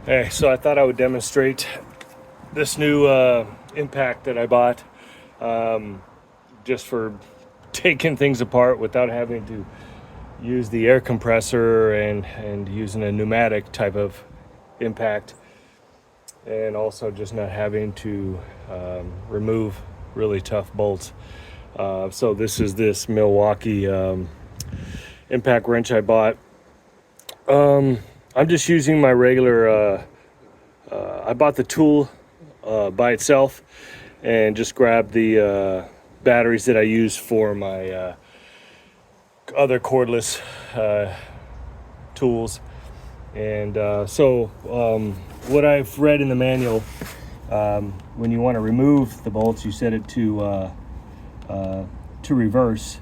Hey, so I thought I would demonstrate this new impact that I bought, just for taking things apart without having to use the air compressor and using a pneumatic type of impact, and also just not having to remove really tough bolts. So this Milwaukee impact wrench I bought. I'm just using my regular, I bought the tool by itself and just grabbed the batteries that I use for my other cordless tools. And what I've read in the manual, when you want to remove the bolts, you set it to reverse.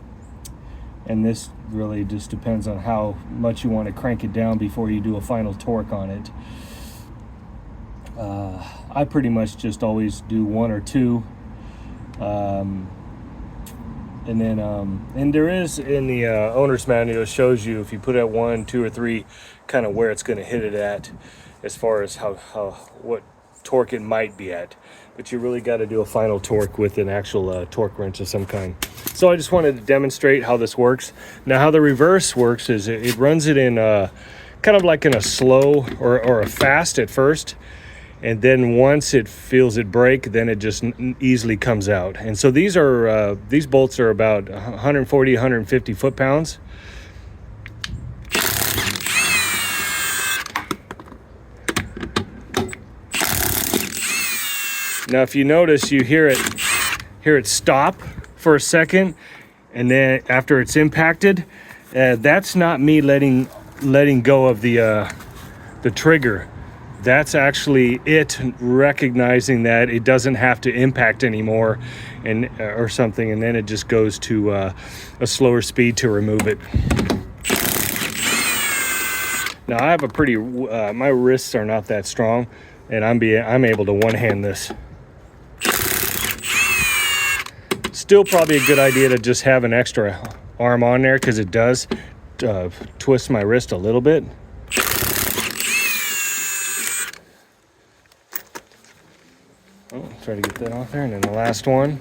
And this really just depends on how much you want to crank it down before you do a final torque on it. I pretty much just always do one or two. And there is in the owner's manual, it shows you if you put it at 1, 2, or 3, kind of where it's going to hit it at, as far as what torque it might be at. But you really got to do a final torque with an actual torque wrench of some kind. So I just wanted to demonstrate how this works. Now, how the reverse works is it runs it in kind of like in a slow or a fast at first, and then once it feels it break, then it just easily comes out. And so these bolts are about 140, 150 foot-pounds. Now, if you notice, you hear it stop for a second, and then after it's impacted, that's not me letting go of the trigger. That's actually it recognizing that it doesn't have to impact anymore, or something, and then it just goes to a slower speed to remove it. Now, I have a pretty my wrists are not that strong, and I'm able to one-hand this. Still probably a good idea to just have an extra arm on there, because it does twist my wrist a little bit. Oh, try to get that off there, and then the last one.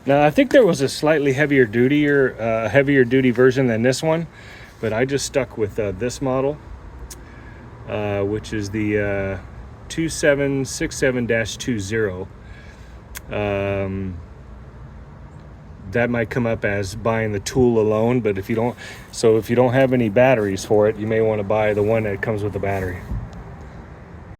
Now, I think there was a slightly heavier duty version than this one, but I just stuck with this model, which is the 2767-20. That might come up as buying the tool alone, but if you don't have any batteries for it, you may want to buy the one that comes with the battery.